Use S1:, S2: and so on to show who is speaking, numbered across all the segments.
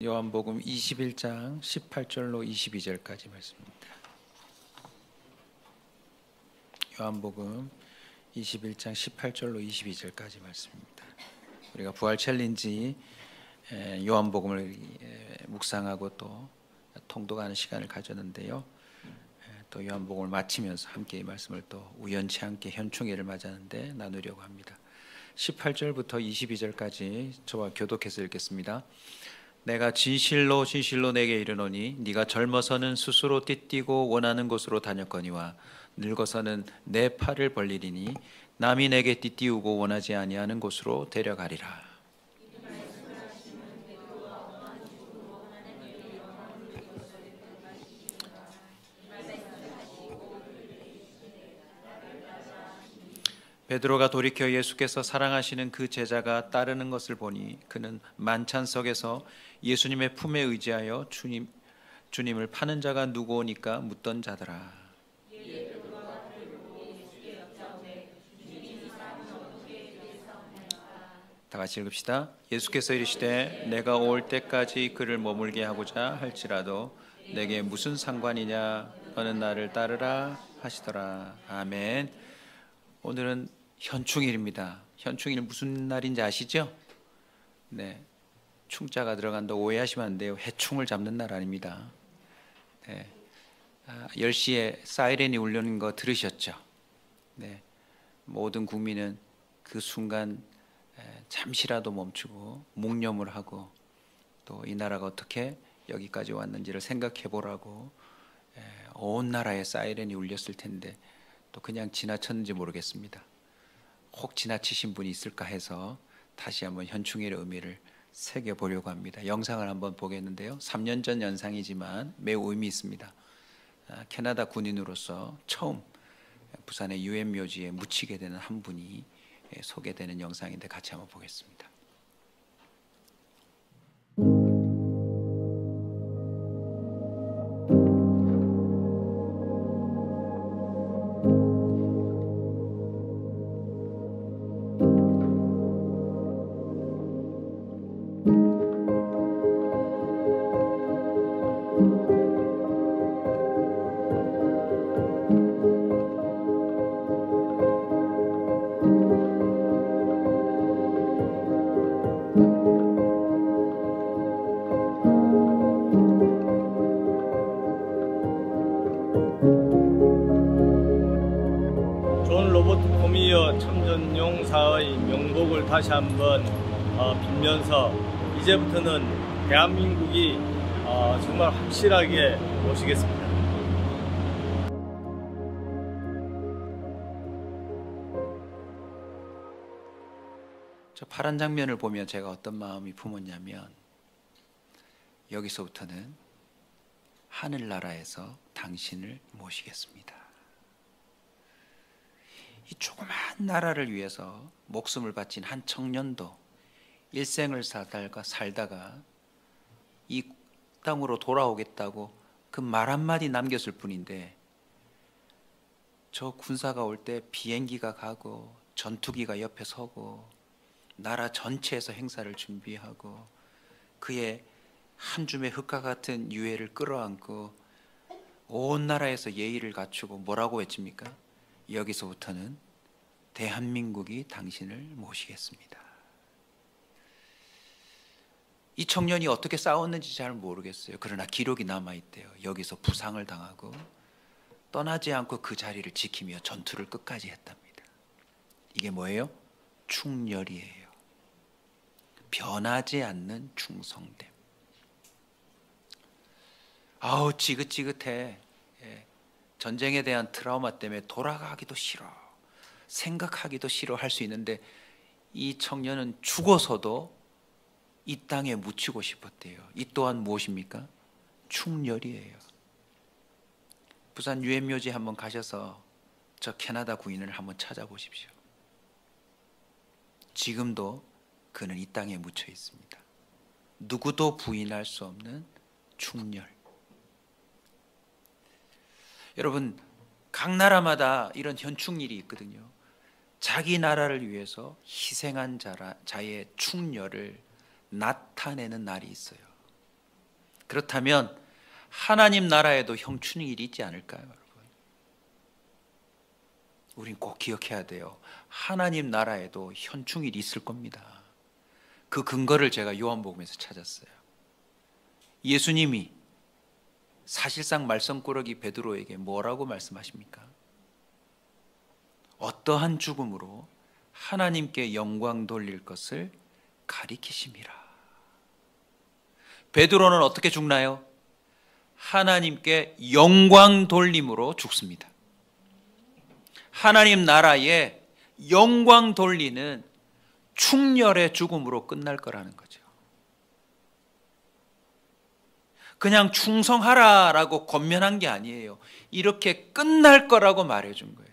S1: 요한복음 21장 18절로 22절까지 말씀입니다. 요한복음 21장 18절로 22절까지 말씀입니다. 우리가 부활 챌린지 요한복음을 묵상하고 또 통독하는 시간을 가졌는데요. 또 요한복음을 마치면서 함께 이 말씀을 또 우연치 않게 현충일을 맞았는데 나누려고 합니다. 18절부터 22절까지 저와 교독해서 읽겠습니다. 내가 진실로 진실로 내게 이르노니 네가 젊어서는 스스로 띠띠고 원하는 곳으로 다녔거니와 늙어서는 내 팔을 벌리리니 남이 내게 띠띠우고 원하지 아니하는 곳으로 데려가리라. 베드로가 돌이켜 예수께서 사랑하시는 그 제자가 따르는 것을 보니 그는 만찬석에서 예수님의 품에 의지하여 주님을 파는 자가 누구오니까 묻던 자더라. 다 같이 읽읍시다. 예수께서 이르시되 내가 올 때까지 그를 머물게 하고자 할지라도 내게 무슨 상관이냐, 너는 나를 따르라 하시더라. 아멘. 오늘은 현충일입니다. 현충일 무슨 날인지 아시죠? 네, 충자가 들어간다 오해하시면 안 돼요. 해충을 잡는 날 아닙니다. 네, 10시에 사이렌이 울리는 거 들으셨죠? 네, 모든 국민은 그 순간 잠시라도 멈추고 묵념을 하고 또 이 나라가 어떻게 여기까지 왔는지를 생각해 보라고 온 나라에 사이렌이 울렸을 텐데 또 그냥 지나쳤는지 모르겠습니다. 혹 지나치신 분이 있을까 해서 다시 한번 현충일의 의미를 새겨보려고 합니다. 영상을 한번 보겠는데요. 3년 전 영상이지만 매우 의미 있습니다. 캐나다 군인으로서 처음 부산의 유엔 묘지에 묻히게 되는 한 분이 소개되는 영상인데 같이 한번 보겠습니다.
S2: 존 로버트 포미어 참전용사의 명복을 다시 한번 빌면서 이제부터는 대한민국이 정말 확실하게 모시겠습니다.
S1: 저 파란 장면을 보면 제가 어떤 마음이 품었냐면 여기서부터는 하늘나라에서 당신을 모시겠습니다. 이 조그만 나라를 위해서 목숨을 바친 한 청년도 일생을 살다가 이 땅으로 돌아오겠다고 그 말 한마디 남겼을 뿐인데 저 군사가 올 때 비행기가 가고 전투기가 옆에 서고 나라 전체에서 행사를 준비하고 그의 한 줌의 흙과 같은 유해를 끌어안고 온 나라에서 예의를 갖추고 뭐라고 외칩니까? 여기서부터는 대한민국이 당신을 모시겠습니다. 이 청년이 어떻게 싸웠는지 잘 모르겠어요. 그러나 기록이 남아있대요. 여기서 부상을 당하고 떠나지 않고 그 자리를 지키며 전투를 끝까지 했답니다. 이게 뭐예요? 충렬이에요. 변하지 않는 충성됨. 아우 지긋지긋해. 전쟁에 대한 트라우마 때문에 돌아가기도 싫어, 생각하기도 싫어 할 수 있는데 이 청년은 죽어서도 이 땅에 묻히고 싶었대요. 이 또한 무엇입니까? 충렬이에요. 부산 유엔묘지 한번 가셔서 저 캐나다 군인을 한번 찾아보십시오. 지금도 그는 이 땅에 묻혀 있습니다. 누구도 부인할 수 없는 충렬. 여러분, 각 나라마다 이런 현충일이 있거든요. 자기 나라를 위해서 희생한 자의 충렬을 나타내는 날이 있어요. 그렇다면 하나님 나라에도 형충일이 있지 않을까요, 여러분? 우린 꼭 기억해야 돼요. 하나님 나라에도 현충일이 있을 겁니다. 그 근거를 제가 요한복음에서 찾았어요. 예수님이 사실상 말썽꾸러기 베드로에게 뭐라고 말씀하십니까? 어떠한 죽음으로 하나님께 영광 돌릴 것을 가리키심이라. 베드로는 어떻게 죽나요? 하나님께 영광 돌림으로 죽습니다. 하나님 나라에 영광 돌리는 충렬의 죽음으로 끝날 거라는 거죠. 그냥 충성하라라고 권면한 게 아니에요. 이렇게 끝날 거라고 말해준 거예요.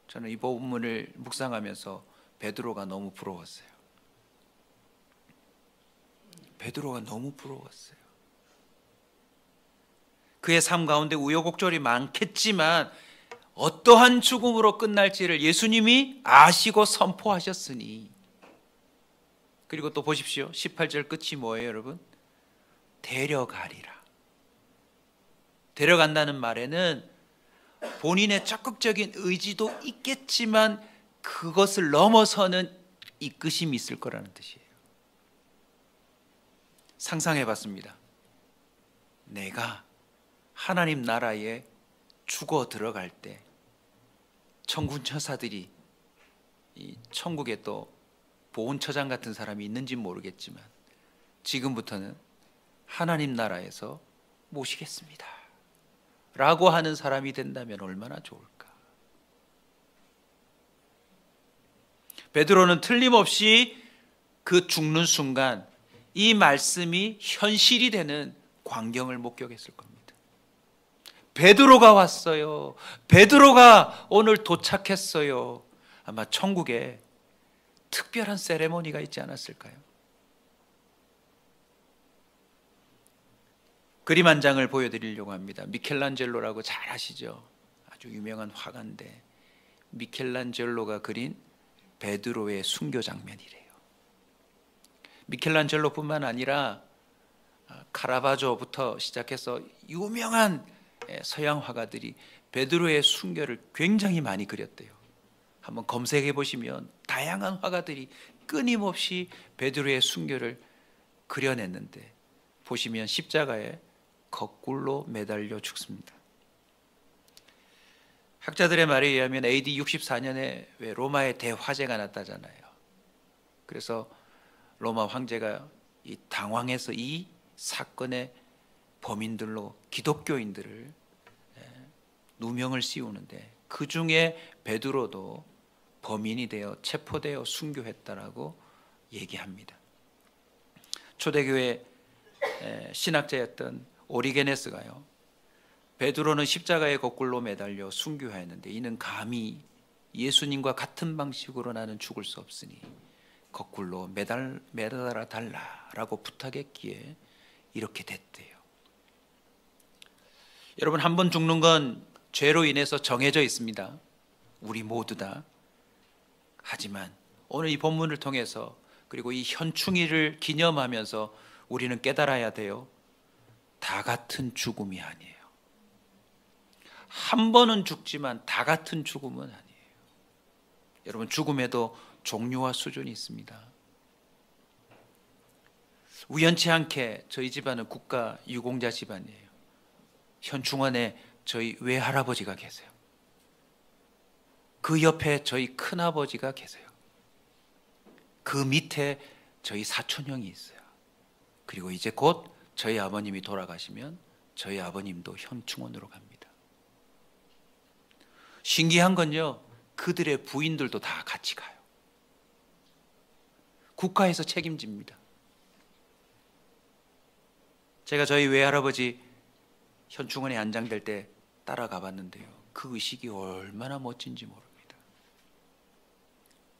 S1: 저는 이 본문을 묵상하면서 베드로가 너무 부러웠어요. 베드로가 너무 부러웠어요. 그의 삶 가운데 우여곡절이 많겠지만 어떠한 죽음으로 끝날지를 예수님이 아시고 선포하셨으니, 그리고 또 보십시오. 18절 끝이 뭐예요, 여러분? 데려가리라. 데려간다는 말에는 본인의 적극적인 의지도 있겠지만 그것을 넘어서는 이끄심이 있을 거라는 뜻이에요. 상상해 봤습니다. 내가 하나님 나라에 죽어 들어갈 때 천군 천사들이, 이 천국에 또 보훈처장 같은 사람이 있는지 모르겠지만 지금부터는 하나님 나라에서 모시겠습니다 라고 하는 사람이 된다면 얼마나 좋을까. 베드로는 틀림없이 그 죽는 순간 이 말씀이 현실이 되는 광경을 목격했을 겁니다. 베드로가 왔어요. 베드로가 오늘 도착했어요. 아마 천국에 특별한 세레모니가 있지 않았을까요? 그림 한 장을 보여드리려고 합니다. 미켈란젤로라고 잘 아시죠? 아주 유명한 화가인데 미켈란젤로가 그린 베드로의 순교 장면이래요. 미켈란젤로뿐만 아니라 카라바조부터 시작해서 유명한 서양 화가들이 베드로의 순교를 굉장히 많이 그렸대요. 한번 검색해 보시면 다양한 화가들이 끊임없이 베드로의 순교를 그려냈는데, 보시면 십자가에 거꾸로 매달려 죽습니다. 학자들의 말에 의하면 AD 64년에 왜 로마에 대화재가 났다잖아요. 그래서 로마 황제가 이 당황해서 이 사건의 범인들로 기독교인들을 누명을 씌우는데, 그 중에 베드로도 범인이 되어 체포되어 순교했다라고 얘기합니다. 초대교회 신학자였던 오리게네스가요, 베드로는 십자가에 거꾸로 매달려 순교하였는데 이는 감히 예수님과 같은 방식으로 나는 죽을 수 없으니 거꾸로 매달아 달라라고 부탁했기에 이렇게 됐대요. 여러분, 한 번 죽는 건 죄로 인해서 정해져 있습니다. 우리 모두 다. 하지만 오늘 이 본문을 통해서, 그리고 이 현충일을 기념하면서 우리는 깨달아야 돼요. 다 같은 죽음이 아니에요. 한 번은 죽지만 다 같은 죽음은 아니에요. 여러분, 죽음에도 종류와 수준이 있습니다. 우연치 않게 저희 집안은 국가 유공자 집안이에요. 현충원에 저희 외할아버지가 계세요. 그 옆에 저희 큰아버지가 계세요. 그 밑에 저희 사촌형이 있어요. 그리고 이제 곧 저희 아버님이 돌아가시면 저희 아버님도 현충원으로 갑니다. 신기한 건요, 그들의 부인들도 다 같이 가요. 국가에서 책임집니다. 제가 저희 외할아버지 현충원에 안장될 때 따라가 봤는데요, 그 의식이 얼마나 멋진지 모릅니다.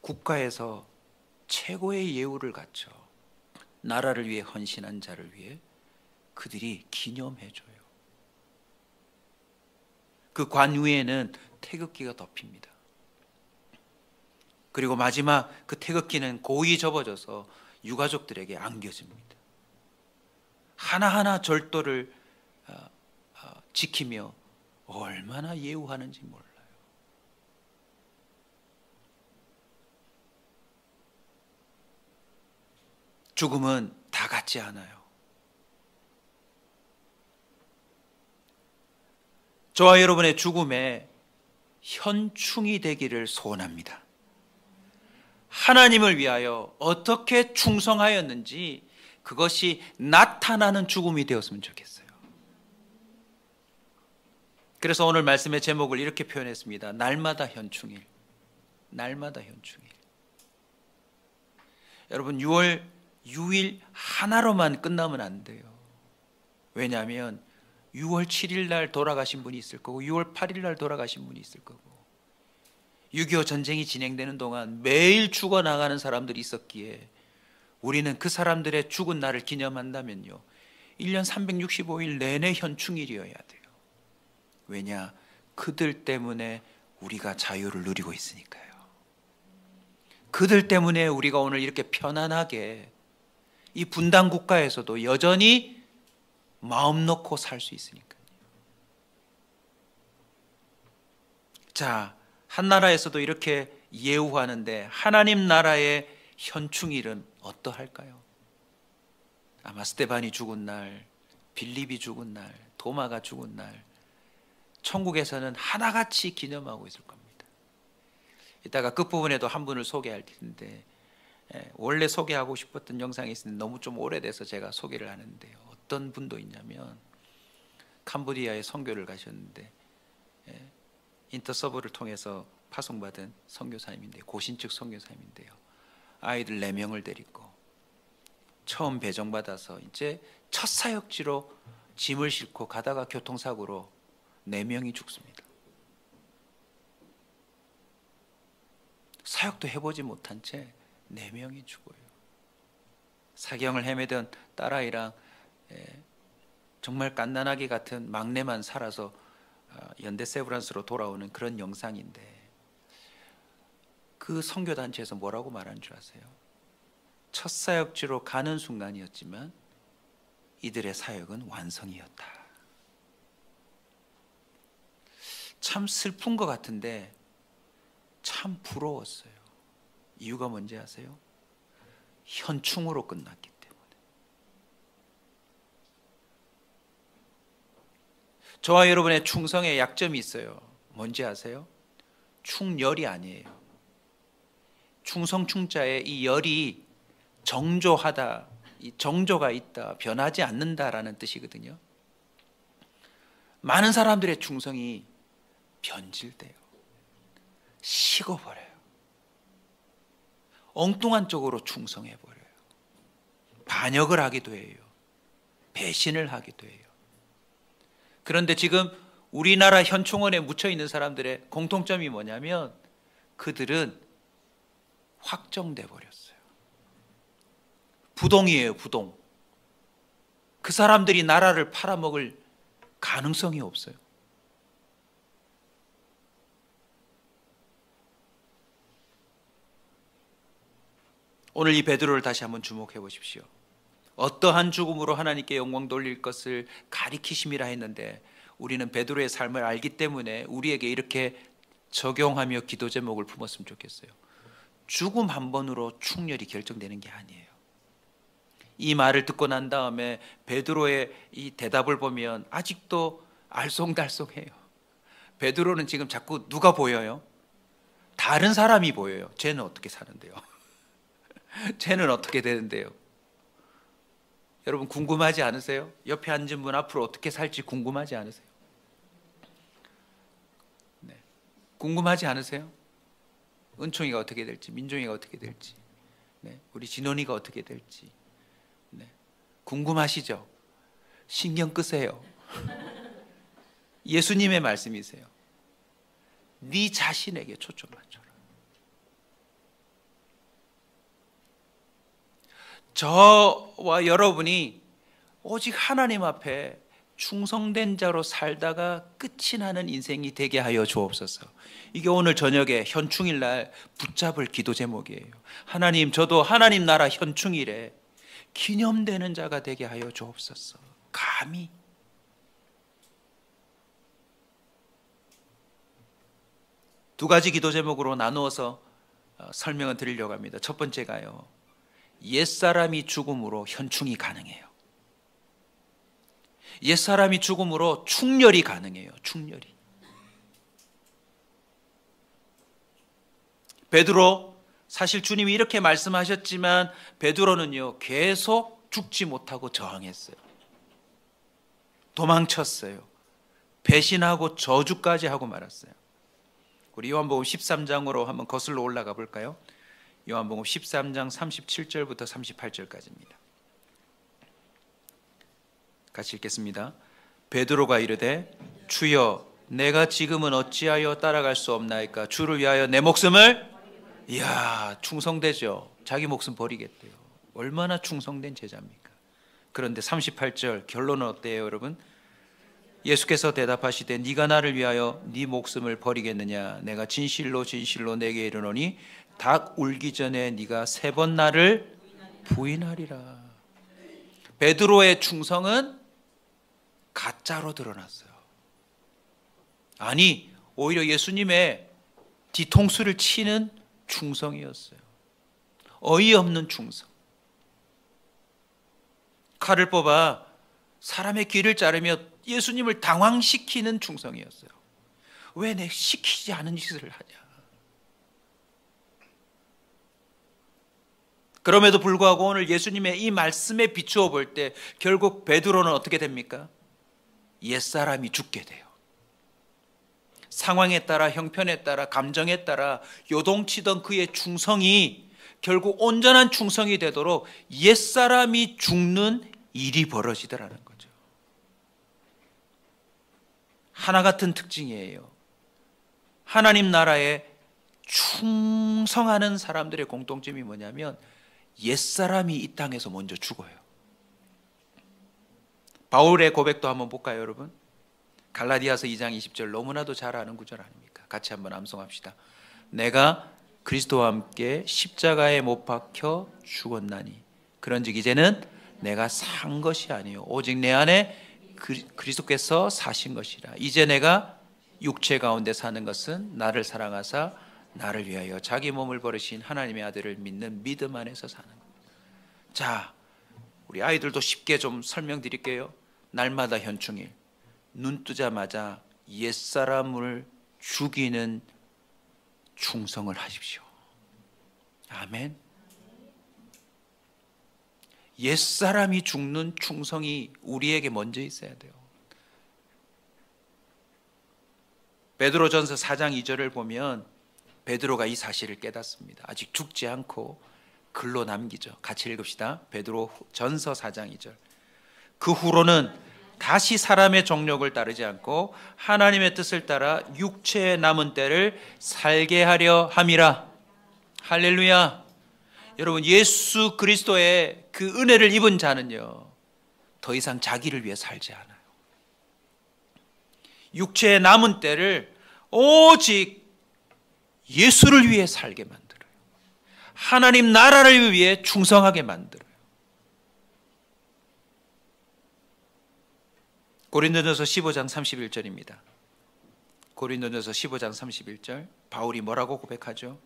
S1: 국가에서 최고의 예우를 갖춰 나라를 위해 헌신한 자를 위해 그들이 기념해줘요. 그 관 위에는 태극기가 덮입니다. 그리고 마지막 그 태극기는 고이 접어져서 유가족들에게 안겨집니다. 하나하나 절도를 지키며 얼마나 예우하는지 몰라요. 죽음은 다 같지 않아요. 저와 여러분의 죽음에 현충이 되기를 소원합니다. 하나님을 위하여 어떻게 충성하였는지 그것이 나타나는 죽음이 되었으면 좋겠어요. 그래서 오늘 말씀의 제목을 이렇게 표현했습니다. 날마다 현충일. 날마다 현충일. 여러분 6월 6일 하나로만 끝나면 안 돼요. 왜냐하면 6월 7일 날 돌아가신 분이 있을 거고 6월 8일 날 돌아가신 분이 있을 거고 6.25 전쟁이 진행되는 동안 매일 죽어나가는 사람들이 있었기에 우리는 그 사람들의 죽은 날을 기념한다면요 1년 365일 내내 현충일이어야 돼요. 왜냐? 그들 때문에 우리가 자유를 누리고 있으니까요. 그들 때문에 우리가 오늘 이렇게 편안하게 이 분단 국가에서도 여전히 마음 놓고 살 수 있으니까요. 자, 한 나라에서도 이렇게 예우하는데 하나님 나라의 현충일은 어떠할까요? 아마 스데반이 죽은 날, 빌립이 죽은 날, 도마가 죽은 날 천국에서는 하나같이 기념하고 있을 겁니다. 이따가 끝부분에도 한 분을 소개할 텐데 원래 소개하고 싶었던 영상이 있는데 너무 좀 오래돼서 제가 소개를 하는데요. 어떤 분도 있냐면 캄보디아에 선교를 가셨는데 인터서버를 통해서 파송받은 선교사님인데 고신측 선교사님인데요. 아이들 4명을 데리고 처음 배정받아서 이제 첫 사역지로 짐을 싣고 가다가 교통사고로 4명이 죽습니다. 사역도 해보지 못한 채 4명이 죽어요. 사경을 헤매던 딸아이랑 정말 갓난아기 같은 막내만 살아서 연대 세브란스로 돌아오는 그런 영상인데 그 선교단체에서 뭐라고 말하는 줄 아세요? 첫 사역지로 가는 순간이었지만 이들의 사역은 완성이었다. 참 슬픈 것 같은데 참 부러웠어요. 이유가 뭔지 아세요? 현충으로 끝났기 때문에. 저와 여러분의 충성에 약점이 있어요. 뭔지 아세요? 충열이 아니에요. 충성 충자에 이 열이 정조하다, 이 정조가 있다, 변하지 않는다라는 뜻이거든요. 많은 사람들의 충성이 변질돼요. 식어버려요. 엉뚱한 쪽으로 충성해버려요. 반역을 하기도 해요. 배신을 하기도 해요. 그런데 지금 우리나라 현충원에 묻혀있는 사람들의 공통점이 뭐냐면 그들은 확정돼 버렸어요. 부동이에요, 부동. 그 사람들이 나라를 팔아먹을 가능성이 없어요. 오늘 이 베드로를 다시 한번 주목해 보십시오. 어떠한 죽음으로 하나님께 영광 돌릴 것을 가리키심이라 했는데 우리는 베드로의 삶을 알기 때문에 우리에게 이렇게 적용하며 기도 제목을 품었으면 좋겠어요. 죽음 한 번으로 충렬이 결정되는 게 아니에요. 이 말을 듣고 난 다음에 베드로의 이 대답을 보면 아직도 알쏭달쏭해요. 베드로는 지금 자꾸 누가 보여요? 다른 사람이 보여요. 쟤는 어떻게 사는데요? 쟤는 어떻게 되는데요? 여러분 궁금하지 않으세요? 옆에 앉은 분 앞으로 어떻게 살지 궁금하지 않으세요? 네. 궁금하지 않으세요? 은총이가 어떻게 될지, 민종이가 어떻게 될지, 네. 우리 진원이가 어떻게 될지, 네. 궁금하시죠? 신경 끄세요. 예수님의 말씀이세요. 네 자신에게 초점 맞춰라. 저와 여러분이 오직 하나님 앞에 충성된 자로 살다가 끝이 나는 인생이 되게 하여 주옵소서. 이게 오늘 저녁에 현충일 날 붙잡을 기도 제목이에요. 하나님, 저도 하나님 나라 현충일에 기념되는 자가 되게 하여 주옵소서. 감히 두 가지 기도 제목으로 나누어서 설명을 드리려고 합니다. 첫 번째가요, 옛사람이 죽음으로 현충이 가능해요. 옛사람이 죽음으로 충렬이 가능해요. 충렬이. 베드로, 사실 주님이 이렇게 말씀하셨지만 베드로는요 계속 죽지 못하고 저항했어요. 도망쳤어요. 배신하고 저주까지 하고 말았어요. 우리 요한복음 13장으로 한번 거슬러 올라가 볼까요? 요한복음 13장 37절부터 38절까지입니다. 같이 읽겠습니다. 베드로가 이르되 주여 내가 지금은 어찌하여 따라갈 수 없나이까? 주를 위하여 내 목숨을, 이야, 충성되죠. 자기 목숨 버리겠대요. 얼마나 충성된 제자입니까? 그런데 38절 결론은 어때요, 여러분? 예수께서 대답하시되 네가 나를 위하여 네 목숨을 버리겠느냐? 내가 진실로 진실로 내게 이르노니 닭 울기 전에 네가 3번 나를 부인하리라. 베드로의 충성은 가짜로 드러났어요. 아니, 오히려 예수님의 뒤통수를 치는 충성이었어요. 어이없는 충성. 칼을 뽑아 사람의 귀를 자르며 예수님을 당황시키는 충성이었어요. 왜 내 시키지 않은 짓을 하냐? 그럼에도 불구하고 오늘 예수님의 이 말씀에 비추어 볼 때 결국 베드로는 어떻게 됩니까? 옛사람이 죽게 돼요. 상황에 따라, 형편에 따라, 감정에 따라 요동치던 그의 충성이 결국 온전한 충성이 되도록 옛사람이 죽는 일이 벌어지더라는 거죠. 하나 같은 특징이에요. 하나님 나라에 충성하는 사람들의 공통점이 뭐냐면 옛사람이 이 땅에서 먼저 죽어요. 바울의 고백도 한번 볼까요, 여러분? 갈라디아서 2장 20절 너무나도 잘 아는 구절 아닙니까? 같이 한번 암송합시다. 내가 그리스도와 함께 십자가에 못 박혀 죽었나니 그런즉 이제는 내가 산 것이 아니요 오직 내 안에 그리스도께서 사신 것이라. 이제 내가 육체 가운데 사는 것은 나를 사랑하사 나를 위하여 자기 몸을 버리신 하나님의 아들을 믿는 믿음 안에서 사는 것. 자, 우리 아이들도 쉽게 좀 설명드릴게요. 날마다 현충일, 눈 뜨자마자 옛사람을 죽이는 충성을 하십시오. 아멘. 옛사람이 죽는 충성이 우리에게 먼저 있어야 돼요. 베드로전서 4장 2절을 보면 베드로가 이 사실을 깨닫습니다. 아직 죽지 않고 글로 남기죠. 같이 읽읍시다. 베드로전서 4장 2절. 그 후로는 다시 사람의 정욕을 따르지 않고 하나님의 뜻을 따라 육체의 남은 때를 살게 하려 함이라. 할렐루야. 여러분, 예수 그리스도의 그 은혜를 입은 자는요 더 이상 자기를 위해 살지 않아요. 육체의 남은 때를 오직 예수를 위해 살게 만들어요. 하나님 나라를 위해 충성하게 만들어요. 고린도전서 15장 31절입니다. 고린도전서 15장 31절 바울이 뭐라고 고백하죠?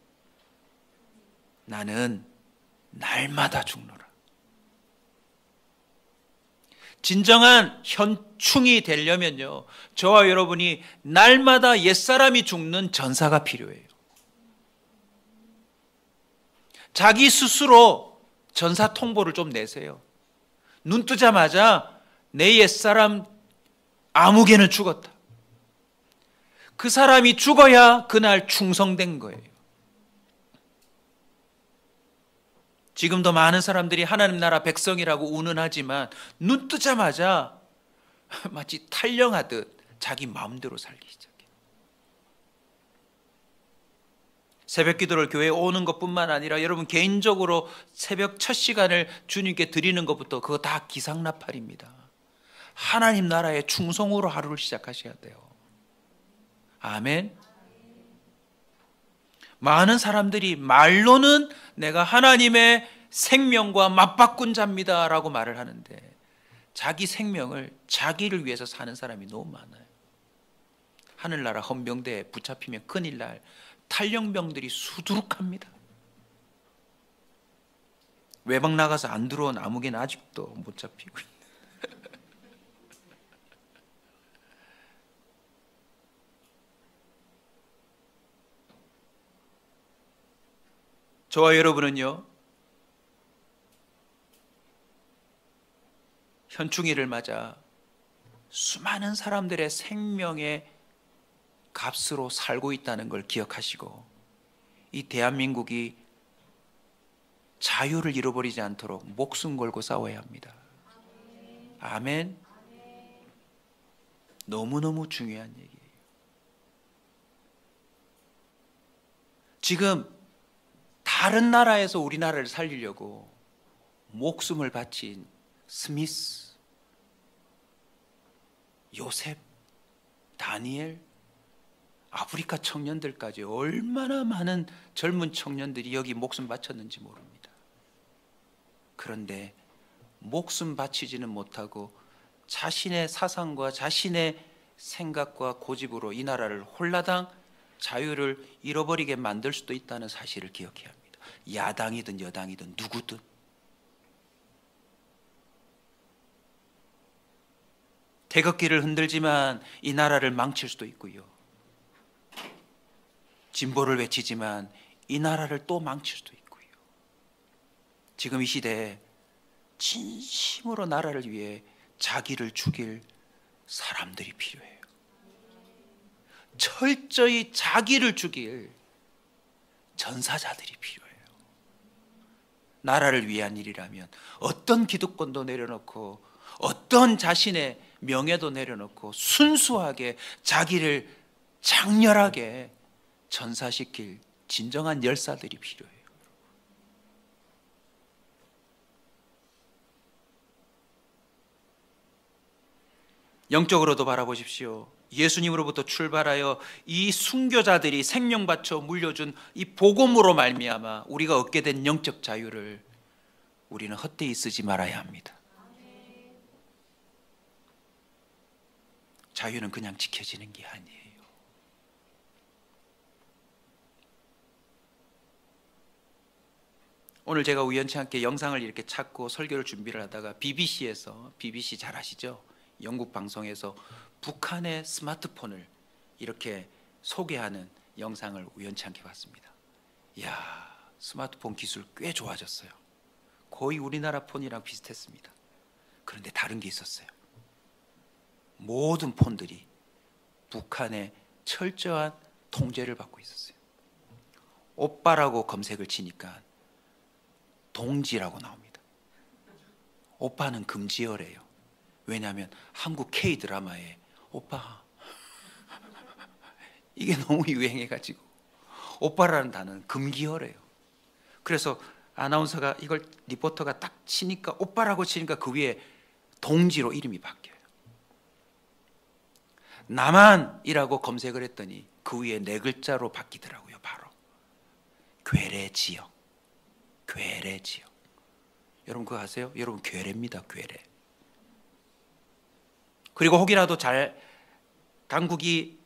S1: 나는 날마다 죽노라. 진정한 현충이 되려면요 저와 여러분이 날마다 옛사람이 죽는 전사가 필요해요. 자기 스스로 전사 통보를 좀 내세요. 눈 뜨자마자 내 옛사람 아무개는 죽었다. 그 사람이 죽어야 그날 충성된 거예요. 지금도 많은 사람들이 하나님 나라 백성이라고 운운하지만 눈 뜨자마자 마치 탈영하듯 자기 마음대로 살기 시작해요. 새벽 기도를 교회에 오는 것뿐만 아니라 여러분 개인적으로 새벽 첫 시간을 주님께 드리는 것부터 그거 다 기상나팔입니다. 하나님 나라의 충성으로 하루를 시작하셔야 돼요. 아멘. 많은 사람들이 말로는 내가 하나님의 생명과 맞바꾼 자입니다 라고 말을 하는데 자기 생명을 자기를 위해서 사는 사람이 너무 많아요. 하늘나라 헌병대에 붙잡히면 큰일 날 탈영병들이 수두룩합니다. 외박 나가서 안 들어온 아무개는 아직도 못 잡히고 있는. 저와 여러분은요, 현충일을 맞아 수많은 사람들의 생명의 값으로 살고 있다는 걸 기억하시고 이 대한민국이 자유를 잃어버리지 않도록 목숨 걸고 싸워야 합니다. 아멘. 너무너무 중요한 얘기예요. 지금 다른 나라에서 우리나라를 살리려고 목숨을 바친 스미스, 요셉, 다니엘, 아프리카 청년들까지 얼마나 많은 젊은 청년들이 여기 목숨 바쳤는지 모릅니다. 그런데 목숨 바치지는 못하고 자신의 사상과 자신의 생각과 고집으로 이 나라를 홀라당 자유를 잃어버리게 만들 수도 있다는 사실을 기억해야 합니다. 야당이든 여당이든 누구든. 태극기를 흔들지만 이 나라를 망칠 수도 있고요. 진보를 외치지만 이 나라를 또 망칠 수도 있고요. 지금 이 시대에 진심으로 나라를 위해 자기를 죽일 사람들이 필요해요. 철저히 자기를 죽일 전사자들이 필요해요. 나라를 위한 일이라면 어떤 기득권도 내려놓고 어떤 자신의 명예도 내려놓고 순수하게 자기를 장렬하게 전사시킬 진정한 열사들이 필요해요. 영적으로도 바라보십시오. 예수님으로부터 출발하여 이 순교자들이 생명 바쳐 물려준 이 복음으로 말미암아 우리가 얻게 된 영적 자유를 우리는 헛되이 쓰지 말아야 합니다. 자유는 그냥 지켜지는 게 아니에요. 오늘 제가 우연치 않게 영상을 이렇게 찾고 설교를 준비를 하다가 BBC에서, BBC 잘 아시죠? 영국 방송에서 북한의 스마트폰을 이렇게 소개하는 영상을 우연치 않게 봤습니다. 이야, 스마트폰 기술 꽤 좋아졌어요. 거의 우리나라 폰이랑 비슷했습니다. 그런데 다른 게 있었어요. 모든 폰들이 북한의 철저한 통제를 받고 있었어요. 오빠라고 검색을 치니까 동지라고 나옵니다. 오빠는 금지어래요. 왜냐하면 한국 K-드라마에 오빠 이게 너무 유행해가지고 오빠라는 단어는 금기어래요. 그래서 아나운서가 이걸 리포터가 딱 치니까 오빠라고 치니까 그 위에 동지로 이름이 바뀌어요. 남한이라고 검색을 했더니 그 위에 4글자로 바뀌더라고요. 바로 괴뢰지역. 괴뢰지역. 여러분 그거 아세요? 여러분 괴뢰입니다. 괴뢰. 그리고 혹이라도 당국이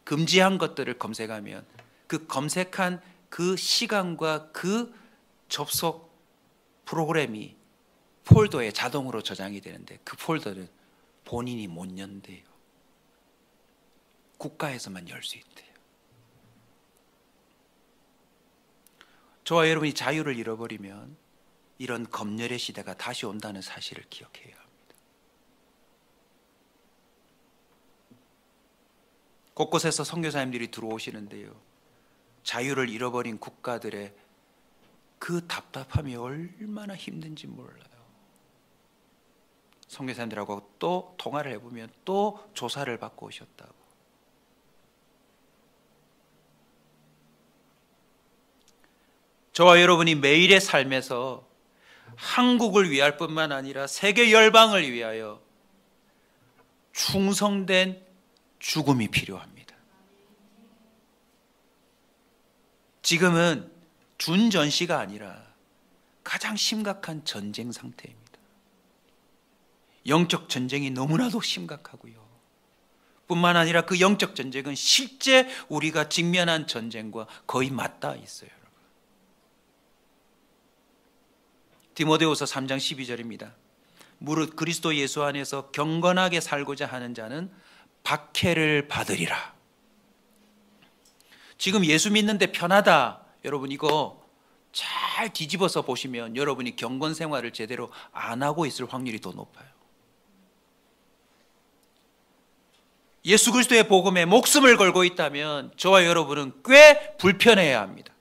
S1: 금지한 것들을 검색하면 그 검색한 그 시간과 그 접속 프로그램이 폴더에 자동으로 저장이 되는데 그 폴더는 본인이 못 연대요. 국가에서만 열 수 있대요. 저와 여러분이 자유를 잃어버리면 이런 검열의 시대가 다시 온다는 사실을 기억해야 합니다. 곳곳에서 선교사님들이 들어오시는데요, 자유를 잃어버린 국가들의 그 답답함이 얼마나 힘든지 몰라요. 선교사님들하고 또 통화를 해보면 또 조사를 받고 오셨다고. 저와 여러분이 매일의 삶에서 한국을 위할 뿐만 아니라 세계 열방을 위하여 충성된 죽음이 필요합니다. 지금은 준전시가 아니라 가장 심각한 전쟁 상태입니다. 영적 전쟁이 너무나도 심각하고요. 뿐만 아니라 그 영적 전쟁은 실제 우리가 직면한 전쟁과 거의 맞닿아 있어요. 여러분. 디모데후서 3장 12절입니다. 무릇 그리스도 예수 안에서 경건하게 살고자 하는 자는 박해를 받으리라. 지금 예수 믿는데 편하다. 여러분 이거 잘 뒤집어서 보시면 여러분이 경건 생활을 제대로 안 하고 있을 확률이 더 높아요. 예수 그리스도의 복음에 목숨을 걸고 있다면 저와 여러분은 꽤 불편해야 합니다.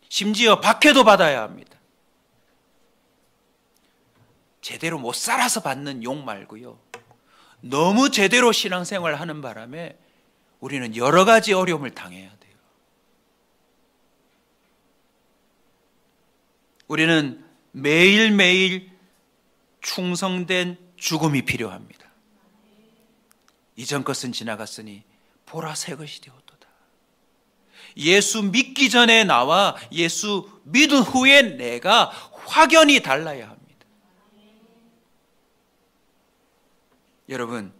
S1: 심지어 박해도 받아야 합니다. 제대로 못 살아서 받는 욕 말고요. 너무 제대로 신앙생활을 하는 바람에 우리는 여러 가지 어려움을 당해야 돼요. 우리는 매일매일 충성된 죽음이 필요합니다. 이전 것은 지나갔으니 보라 새 것이 되었도다. 예수 믿기 전에 나와 예수 믿은 후에 내가 확연히 달라야 합니다. 여러분,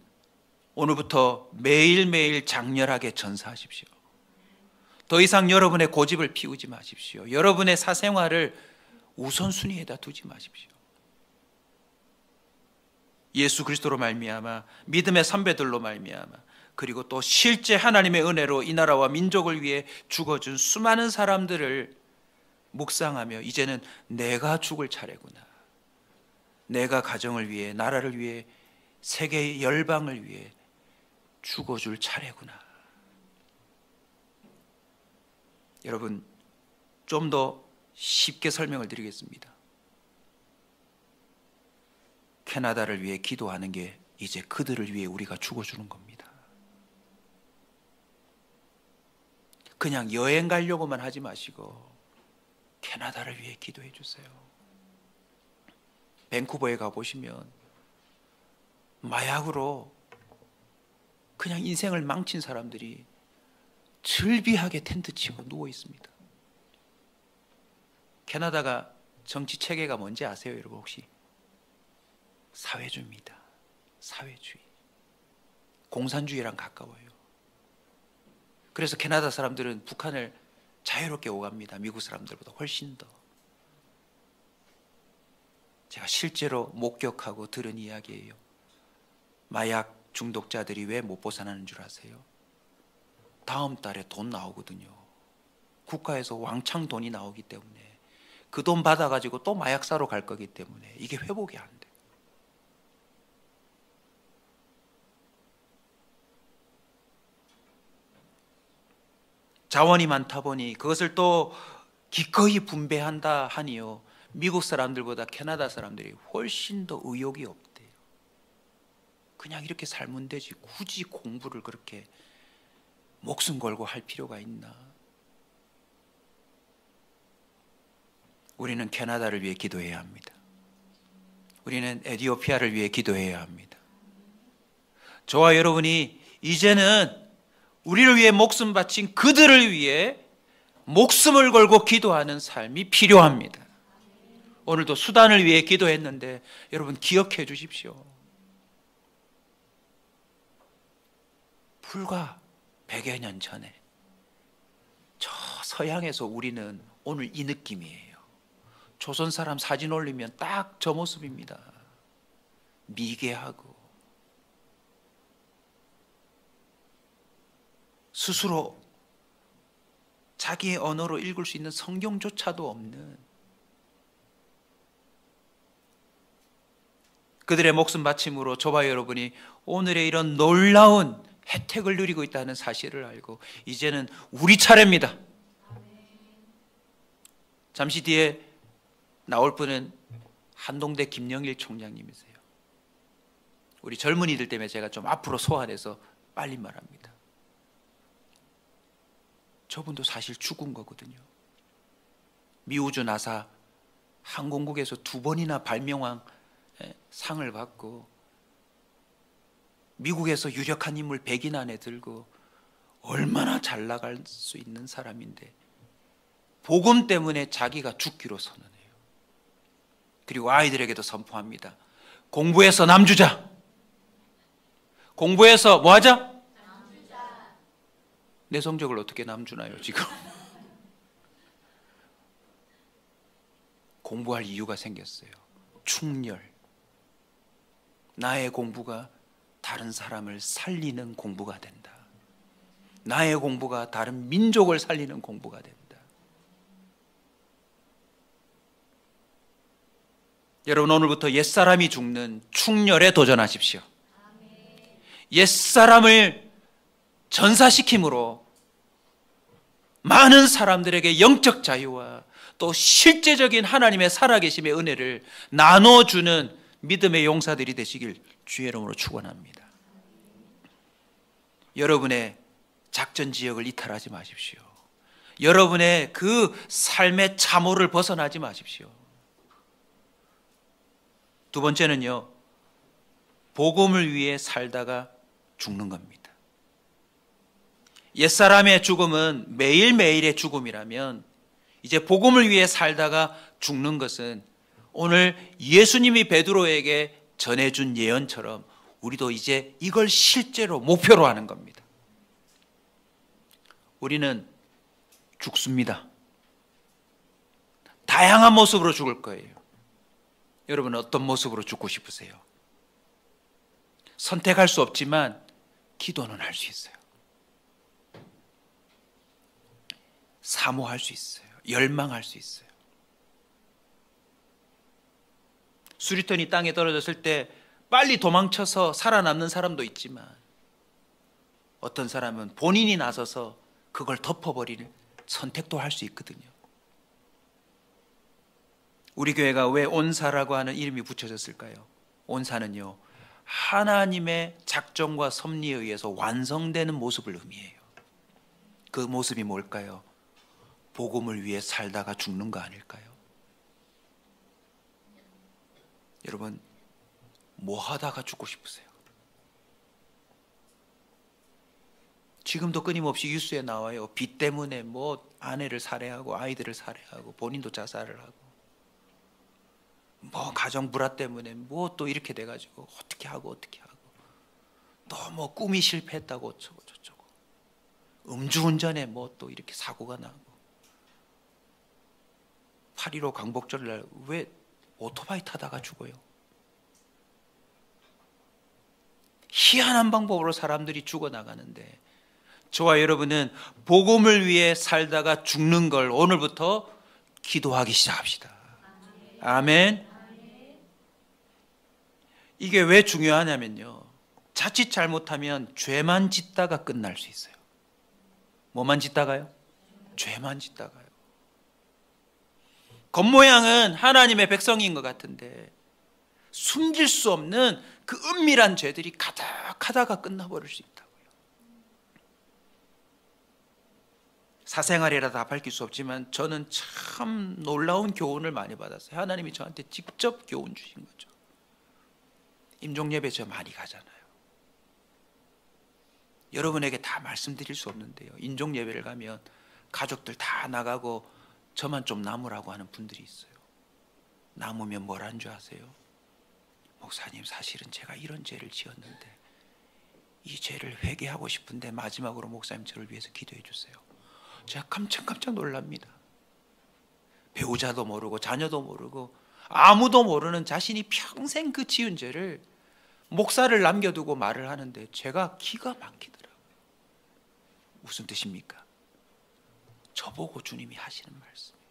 S1: 오늘부터 매일매일 장렬하게 전사하십시오. 더 이상 여러분의 고집을 피우지 마십시오. 여러분의 사생활을 우선순위에다 두지 마십시오. 예수 그리스도로 말미암아 믿음의 선배들로 말미암아 그리고 또 실제 하나님의 은혜로 이 나라와 민족을 위해 죽어준 수많은 사람들을 묵상하며 이제는 내가 죽을 차례구나. 내가 가정을 위해 나라를 위해 세계의 열방을 위해 죽어줄 차례구나. 여러분 좀 더 쉽게 설명을 드리겠습니다. 캐나다를 위해 기도하는 게 이제 그들을 위해 우리가 죽어주는 겁니다. 그냥 여행 가려고만 하지 마시고 캐나다를 위해 기도해 주세요. 밴쿠버에 가보시면 마약으로 그냥 인생을 망친 사람들이 즐비하게 텐트 치고 누워 있습니다. 캐나다가 정치 체계가 뭔지 아세요, 여러분 혹시? 사회주의입니다. 사회주의. 공산주의랑 가까워요. 그래서 캐나다 사람들은 북한을 자유롭게 오갑니다. 미국 사람들보다 훨씬 더. 제가 실제로 목격하고 들은 이야기예요. 마약 중독자들이 왜 못 벗어나는 줄 아세요? 다음 달에 돈 나오거든요. 국가에서 왕창 돈이 나오기 때문에 그 돈 받아가지고 또 마약 사러 갈 거기 때문에 이게 회복이 안 돼요. 자원이 많다 보니 그것을 또 기꺼이 분배한다 하니요. 미국 사람들보다 캐나다 사람들이 훨씬 더 의욕이 없대요. 그냥 이렇게 살면 되지 굳이 공부를 그렇게 목숨 걸고 할 필요가 있나? 우리는 캐나다를 위해 기도해야 합니다. 우리는 에티오피아를 위해 기도해야 합니다. 저와 여러분이 이제는 우리를 위해 목숨 바친 그들을 위해 목숨을 걸고 기도하는 삶이 필요합니다. 오늘도 수단을 위해 기도했는데 여러분 기억해 주십시오. 불과 100여 년 전에 저 서양에서 우리는 오늘 이 느낌이에요. 조선 사람 사진 올리면 딱 저 모습입니다. 미개하고 스스로 자기의 언어로 읽을 수 있는 성경조차도 없는 그들의 목숨 바침으로 저와 여러분이 오늘의 이런 놀라운 혜택을 누리고 있다는 사실을 알고 이제는 우리 차례입니다. 잠시 뒤에 나올 분은 한동대 김영일 총장님이세요. 우리 젊은이들 때문에 제가 좀 앞으로 소환해서 빨리 말합니다. 저분도 사실 죽은 거거든요. 미우주 나사 항공국에서 2번이나 발명왕 상을 받고 미국에서 유력한 인물 100인 안에 들고 얼마나 잘 나갈 수 있는 사람인데 복음 때문에 자기가 죽기로 선언해요. 그리고 아이들에게도 선포합니다. 공부해서 남주자. 공부해서 뭐 하자? 남주자. 내 성적을 어떻게 남주나요 지금? 공부할 이유가 생겼어요. 충렬. 나의 공부가 다른 사람을 살리는 공부가 된다. 나의 공부가 다른 민족을 살리는 공부가 된다. 여러분, 오늘부터 옛사람이 죽는 충렬에 도전하십시오. 옛사람을 전사시킴으로 많은 사람들에게 영적 자유와 또 실제적인 하나님의 살아계심의 은혜를 나눠주는 믿음의 용사들이 되시길 주의 이름으로 축원합니다. 여러분의 작전 지역을 이탈하지 마십시오. 여러분의 그 삶의 참호를 벗어나지 마십시오. 두 번째는요, 복음을 위해 살다가 죽는 겁니다. 옛사람의 죽음은 매일매일의 죽음이라면 이제 복음을 위해 살다가 죽는 것은 오늘 예수님이 베드로에게 전해준 예언처럼 우리도 이제 이걸 실제로 목표로 하는 겁니다. 우리는 죽습니다. 다양한 모습으로 죽을 거예요. 여러분은 어떤 모습으로 죽고 싶으세요? 선택할 수 없지만 기도는 할 수 있어요. 사모할 수 있어요. 열망할 수 있어요. 수리턴이 땅에 떨어졌을 때 빨리 도망쳐서 살아남는 사람도 있지만 어떤 사람은 본인이 나서서 그걸 덮어버리는 선택도 할 수 있거든요. 우리 교회가 왜 온사라고 하는 이름이 붙여졌을까요? 온사는요, 하나님의 작정과 섭리에 의해서 완성되는 모습을 의미해요. 그 모습이 뭘까요? 복음을 위해 살다가 죽는 거 아닐까요? 여러분, 뭐 하다가 죽고 싶으세요? 지금도 끊임없이 뉴스에 나와요. 빚 때문에 뭐 아내를 살해하고 아이들을 살해하고 본인도 자살을 하고 뭐 가정 불화 때문에 뭐 또 이렇게 돼가지고 어떻게 하고 또 뭐 꿈이 실패했다고 어쩌고 저쩌고 음주운전에 뭐 또 이렇게 사고가 나고 8.15 광복절날 왜 오토바이 타다가 죽어요? 희한한 방법으로 사람들이 죽어나가는데 저와 여러분은 복음을 위해 살다가 죽는 걸 오늘부터 기도하기 시작합시다. 아멘. 이게 왜 중요하냐면요, 자칫 잘못하면 죄만 짓다가 끝날 수 있어요. 뭐만 짓다가요? 죄만 짓다가요. 겉모양은 하나님의 백성인 것 같은데 숨길 수 없는 그 은밀한 죄들이 가득하다가 끝나버릴 수 있다고요. 사생활이라 다 밝힐 수 없지만 저는 참 놀라운 교훈을 많이 받았어요. 하나님이 저한테 직접 교훈 주신 거죠. 임종예배 저 많이 가잖아요. 여러분에게 다 말씀드릴 수 없는데요, 임종예배를 가면 가족들 다 나가고 저만 좀 남으라고 하는 분들이 있어요. 남으면 뭐라는 줄 아세요? 목사님, 사실은 제가 이런 죄를 지었는데 이 죄를 회개하고 싶은데 마지막으로 목사님 저를 위해서 기도해 주세요. 제가 깜짝 놀랍니다. 배우자도 모르고 자녀도 모르고 아무도 모르는 자신이 평생 그 지은 죄를 목사를 남겨두고 말을 하는데 제가 기가 막히더라고요. 무슨 뜻입니까? 저보고 주님이 하시는 말씀이에요.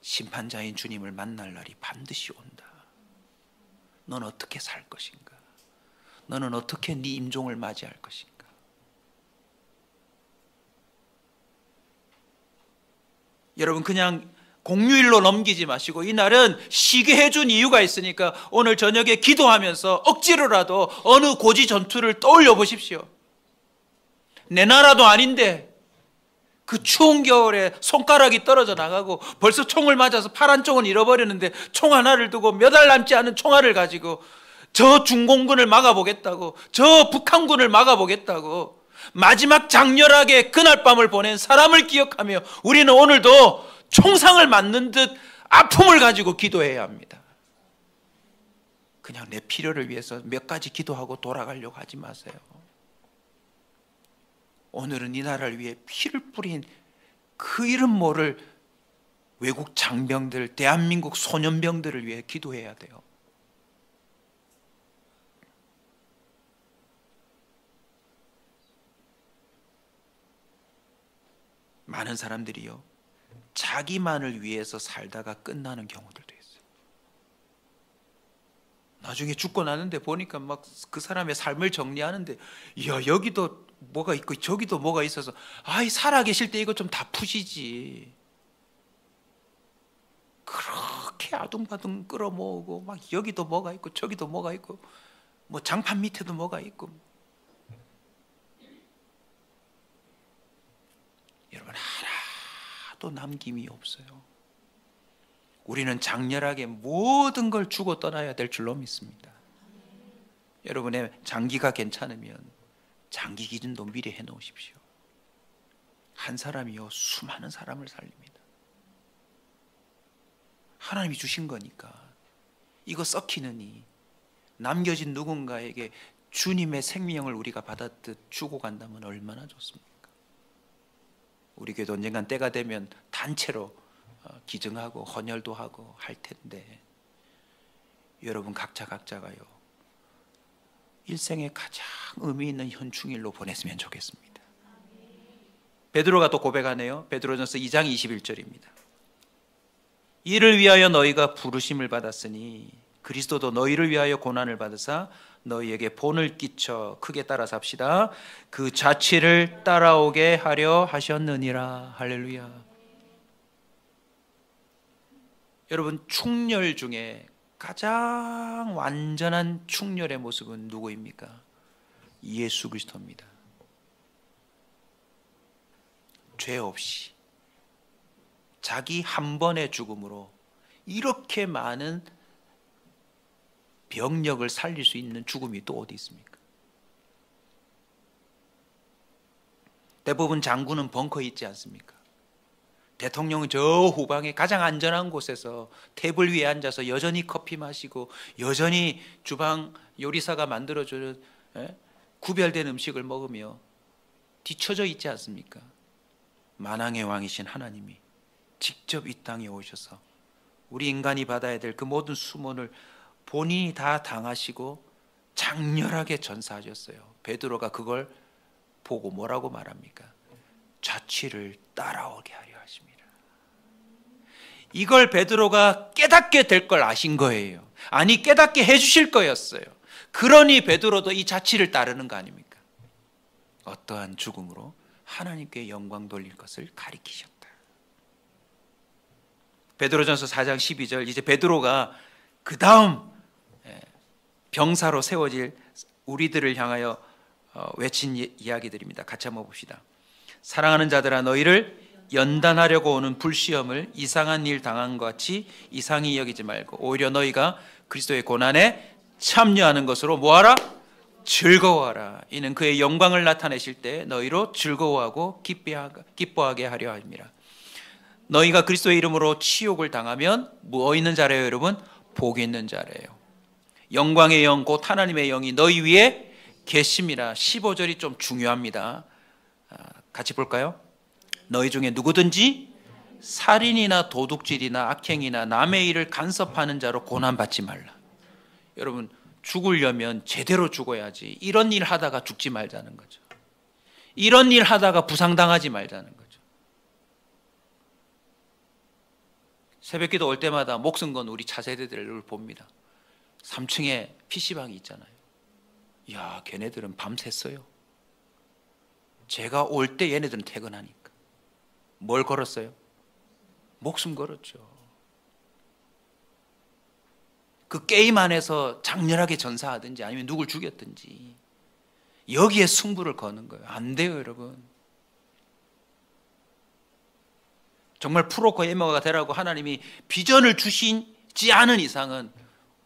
S1: 심판자인 주님을 만날 날이 반드시 온다. 넌 어떻게 살 것인가? 너는 어떻게 네 임종을 맞이할 것인가? 여러분, 그냥 공휴일로 넘기지 마시고 이날은 쉬게 해준 이유가 있으니까 오늘 저녁에 기도하면서 억지로라도 어느 고지 전투를 떠올려 보십시오. 내 나라도 아닌데 그 추운 겨울에 손가락이 떨어져 나가고 벌써 총을 맞아서 파란 총을 잃어버렸는데 총 하나를 두고 몇 알 남지 않은 총알을 가지고 저 중공군을 막아보겠다고, 저 북한군을 막아보겠다고, 마지막 장렬하게 그날 밤을 보낸 사람을 기억하며 우리는 오늘도 총상을 맞는 듯 아픔을 가지고 기도해야 합니다. 그냥 내 필요를 위해서 몇 가지 기도하고 돌아가려고 하지 마세요. 오늘은 이 나라를 위해 피를 뿌린 그 이름 모를 외국 장병들, 대한민국 소년병들을 위해 기도해야 돼요. 많은 사람들이요, 자기만을 위해서 살다가 끝나는 경우들도 있어요. 나중에 죽고 나는데 보니까 막 그 사람의 삶을 정리하는데, 이야, 여기도 뭐가 있고 저기도 뭐가 있어서, 아이, 살아계실 때 이거 좀 다 푸시지. 그렇게 아둥바둥 끌어모으고 막 여기도 뭐가 있고 저기도 뭐가 있고 뭐 장판 밑에도 뭐가 있고. 여러분, 하나도 남김이 없어요. 우리는 장렬하게 모든 걸 주고 떠나야 될 줄로 믿습니다. 여러분의 장기가 괜찮으면 장기 기준도 미리 해놓으십시오. 한 사람이요, 수많은 사람을 살립니다. 하나님이 주신 거니까 이거 썩히느니 남겨진 누군가에게 주님의 생명을 우리가 받았듯 주고 간다면 얼마나 좋습니까? 우리 교회도 언젠간 때가 되면 단체로 기증하고 헌혈도 하고 할 텐데, 여러분 각자가요 일생에 가장 의미 있는 현충일로 보냈으면 좋겠습니다. 베드로가 또 고백하네요. 베드로전서 2장 21절입니다. 이를 위하여 너희가 부르심을 받았으니 그리스도도 너희를 위하여 고난을 받으사 너희에게 본을 끼쳐 크게 따라 삽시다. 그 자취를 따라오게 하려 하셨느니라. 할렐루야. 여러분, 충렬 중에 가장 완전한 충렬의 모습은 누구입니까? 예수 그리스도입니다. 죄 없이 자기 한 번의 죽음으로 이렇게 많은 병력을 살릴 수 있는 죽음이 또 어디 있습니까? 대부분 장군은 벙커에 있지 않습니까? 대통령은 저 후방에 가장 안전한 곳에서 테이블 위에 앉아서 여전히 커피 마시고 여전히 주방 요리사가 만들어주는 구별된 음식을 먹으며 뒤처져 있지 않습니까? 만왕의 왕이신 하나님이 직접 이 땅에 오셔서 우리 인간이 받아야 될 그 모든 수모를 본인이 다 당하시고 장렬하게 전사하셨어요. 베드로가 그걸 보고 뭐라고 말합니까? 자취를 따라오게 하려 하십니다. 이걸 베드로가 깨닫게 될 걸 아신 거예요. 아니, 깨닫게 해주실 거였어요. 그러니 베드로도 이 자취를 따르는 거 아닙니까? 어떠한 죽음으로 하나님께 영광 돌릴 것을 가리키셨다. 베드로전서 4장 12절, 이제 베드로가 그 다음 병사로 세워질 우리들을 향하여 외친 이야기들입니다. 같이 한번 봅시다. 사랑하는 자들아, 너희를 연단하려고 오는 불시험을 이상한 일 당한 것 같이 이상히 여기지 말고 오히려 너희가 그리스도의 고난에 참여하는 것으로 뭐하라? 즐거워하라. 이는 그의 영광을 나타내실 때 너희로 즐거워하고 기뻐하게 하려 함이라. 너희가 그리스도의 이름으로 치욕을 당하면 뭐 있는 자래요, 여러분? 복이 있는 자래요. 영광의 영 곧 하나님의 영이 너희 위에 계심이라. 15절이 좀 중요합니다. 같이 볼까요? 너희 중에 누구든지 살인이나 도둑질이나 악행이나 남의 일을 간섭하는 자로 고난받지 말라. 여러분, 죽으려면 제대로 죽어야지. 이런 일 하다가 죽지 말자는 거죠. 이런 일 하다가 부상당하지 말자는 거죠. 새벽기도 올 때마다 목숨 건 우리 차세대들을 봅니다. 3층에 PC방이 있잖아요. 이야, 걔네들은 밤샜어요. 제가 올 때 얘네들은 퇴근하니까. 뭘 걸었어요? 목숨 걸었죠. 그 게임 안에서 장렬하게 전사하든지 아니면 누굴 죽였든지 여기에 승부를 거는 거예요. 안 돼요, 여러분. 정말 프로코 에머가 되라고 하나님이 비전을 주시지 않은 이상은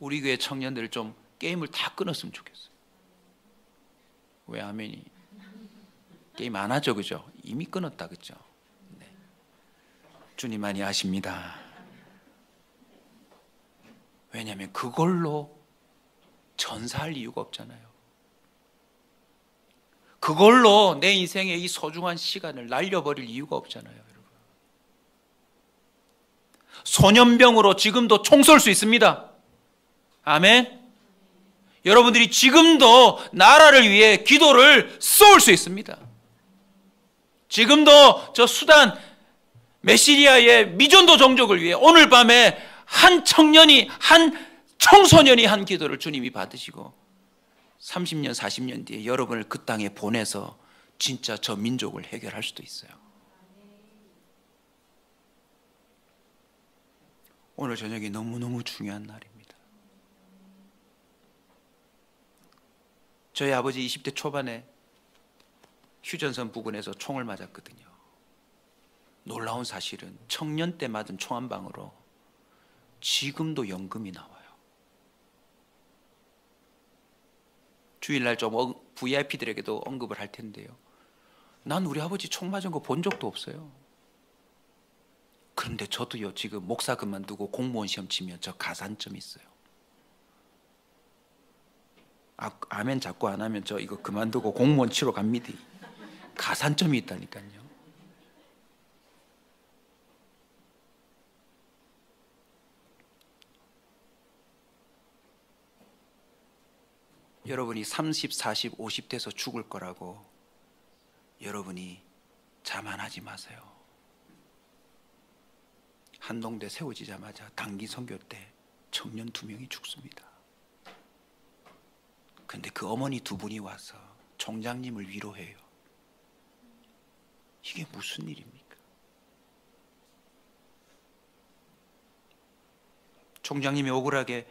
S1: 우리 교회 청년들 좀 게임을 다 끊었으면 좋겠어요. 왜 아멘이? 게임 안 하죠, 그죠? 이미 끊었다, 그죠? 네. 주님만이 아십니다. 왜냐하면 그걸로 전사할 이유가 없잖아요. 그걸로 내 인생의 이 소중한 시간을 날려버릴 이유가 없잖아요, 여러분. 소년병으로 지금도 총 쏠 수 있습니다. 아멘. 여러분들이 지금도 나라를 위해 기도를 쏠 수 있습니다. 지금도 저 수단 메시리아의 미전도 종족을 위해 오늘 밤에 한 청년이, 한 청소년이 한 기도를 주님이 받으시고 30년, 40년 뒤에 여러분을 그 땅에 보내서 진짜 저 민족을 해결할 수도 있어요. 오늘 저녁이 너무너무 중요한 날입니다. 저희 아버지 20대 초반에 휴전선 부근에서 총을 맞았거든요. 놀라운 사실은 청년 때 맞은 총 한 방으로 지금도 연금이 나와요. 주일날 좀 VIP들에게도 언급을 할 텐데요. 난 우리 아버지 총 맞은 거 본 적도 없어요. 그런데 저도요, 지금 목사 그만두고 공무원 시험 치면 저 가산점이 있어요. 아멘 자꾸 안 하면 저 이거 그만두고 공무원 치러 갑니다. 가산점이 있다니까요. 여러분이 30, 40, 50대에서 죽을 거라고 여러분이 자만하지 마세요. 한동대 세워지자마자 단기 선교 때 청년 2명이 죽습니다. 근데 그 어머니 2분이 와서 총장님을 위로해요. 이게 무슨 일입니까? 총장님이 억울하게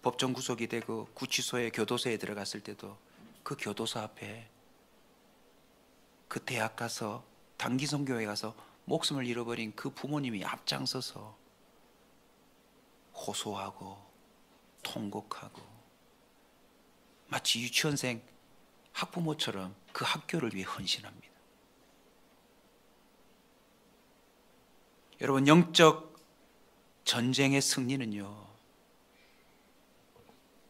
S1: 법정 구속이 되고 구치소에 교도소에 들어갔을 때도 그 교도소 앞에 그 대학 가서 단기 선교회 가서 목숨을 잃어버린 그 부모님이 앞장서서 호소하고 통곡하고 마치 유치원생 학부모처럼 그 학교를 위해 헌신합니다. 여러분, 영적 전쟁의 승리는요,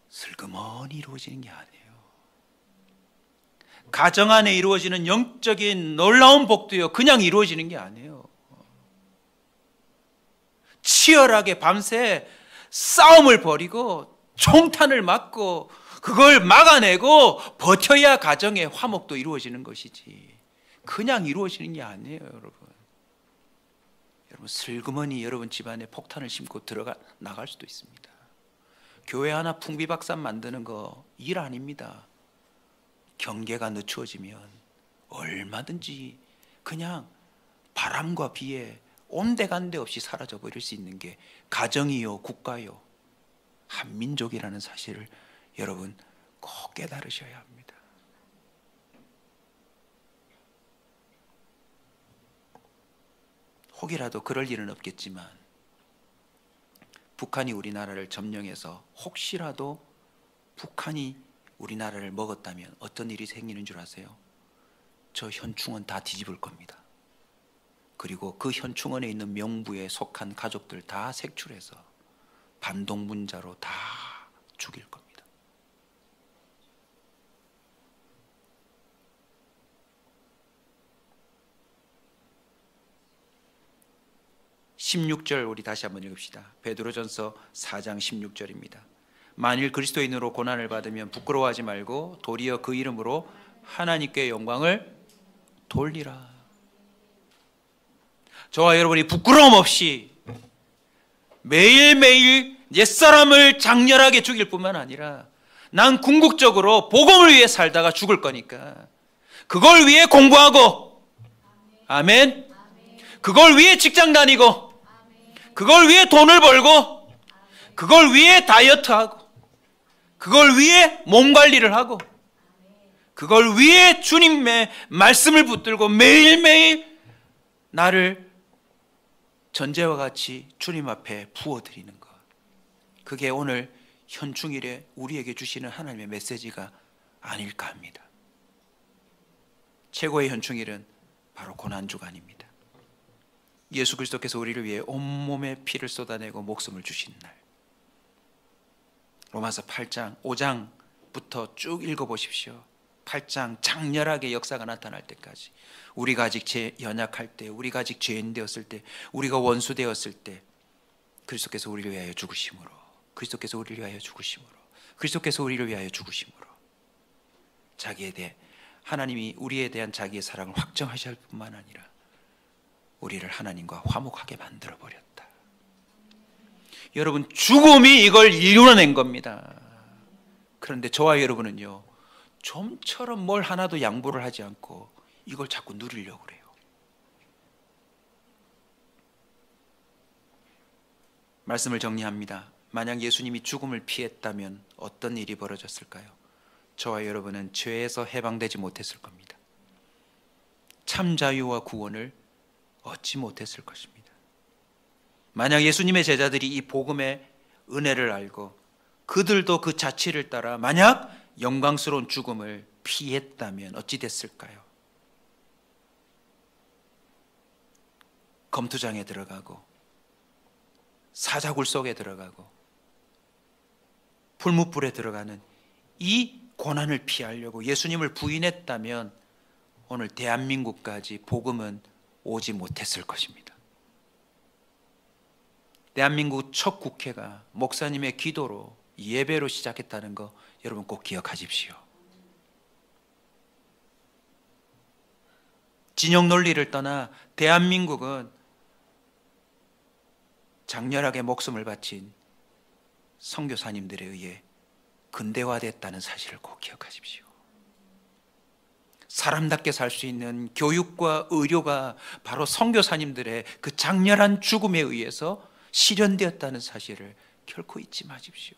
S1: 슬그머니 이루어지는 게 아니에요. 가정 안에 이루어지는 영적인 놀라운 복도요, 그냥 이루어지는 게 아니에요. 치열하게 밤새 싸움을 벌이고 총탄을 맞고 그걸 막아내고 버텨야 가정의 화목도 이루어지는 것이지, 그냥 이루어지는 게 아니에요, 여러분. 여러분, 슬그머니 여러분 집안에 폭탄을 심고 나갈 수도 있습니다. 교회 하나 풍비박산 만드는 거 일 아닙니다. 경계가 늦추어지면 얼마든지 그냥 바람과 비에 온데간데 없이 사라져 버릴 수 있는 게 가정이요, 국가요, 한민족이라는 사실을 여러분 꼭 깨달으셔야 합니다. 혹이라도 그럴 일은 없겠지만 북한이 우리나라를 점령해서 혹시라도 북한이 우리나라를 먹었다면 어떤 일이 생기는 줄 아세요? 저 현충원 다 뒤집을 겁니다. 그리고 그 현충원에 있는 명부에 속한 가족들 다 색출해서 반동문자로 다 죽일 겁니다. 16절 우리 다시 한번 읽읍시다. 베드로전서 4장 16절입니다. 만일 그리스도인으로 고난을 받으면 부끄러워하지 말고 도리어 그 이름으로 하나님께 영광을 돌리라. 저와 여러분이 부끄러움 없이 매일매일 옛사람을 장렬하게 죽일 뿐만 아니라 난 궁극적으로 복음을 위해 살다가 죽을 거니까 그걸 위해 공부하고, 아멘, 그걸 위해 직장 다니고, 그걸 위해 돈을 벌고, 그걸 위해 다이어트하고, 그걸 위해 몸 관리를 하고, 그걸 위해 주님의 말씀을 붙들고 매일매일 나를 전제와 같이 주님 앞에 부어드리는 것, 그게 오늘 현충일에 우리에게 주시는 하나님의 메시지가 아닐까 합니다. 최고의 현충일은 바로 고난주간입니다. 예수 그리스도께서 우리를 위해 온몸에 피를 쏟아내고 목숨을 주신 날. 로마서 8장 5장부터 쭉 읽어보십시오. 8장 장렬하게 역사가 나타날 때까지, 우리가 아직 연약할 때, 우리가 아직 죄인 되었을 때, 우리가 원수 되었을 때 그리스도께서 우리를 위하여 죽으심으로, 그리스도께서 우리를 위하여 죽으심으로, 그리스도께서 우리를 위하여 죽으심으로 자기에 대해 하나님이 우리에 대한 자기의 사랑을 확정하실 뿐만 아니라 우리를 하나님과 화목하게 만들어버렸다. 여러분, 죽음이 이걸 이루어낸 겁니다. 그런데 저와 여러분은요, 좀처럼 뭘 하나도 양보를 하지 않고 이걸 자꾸 누리려고 그래요. 말씀을 정리합니다. 만약 예수님이 죽음을 피했다면 어떤 일이 벌어졌을까요? 저와 여러분은 죄에서 해방되지 못했을 겁니다. 참 자유와 구원을 얻지 못했을 것입니다. 만약 예수님의 제자들이 이 복음의 은혜를 알고 그들도 그 자취를 따라 만약 영광스러운 죽음을 피했다면 어찌 됐을까요? 검투장에 들어가고 사자굴 속에 들어가고 풀무불에 들어가는 이 고난을 피하려고 예수님을 부인했다면 오늘 대한민국까지 복음은 오지 못했을 것입니다. 대한민국 첫 국회가 목사님의 기도로, 예배로 시작했다는 거 여러분 꼭 기억하십시오. 진영 논리를 떠나 대한민국은 장렬하게 목숨을 바친 선교사님들에 의해 근대화됐다는 사실을 꼭 기억하십시오. 사람답게 살 수 있는 교육과 의료가 바로 선교사님들의 그 장렬한 죽음에 의해서 실현되었다는 사실을 결코 잊지 마십시오.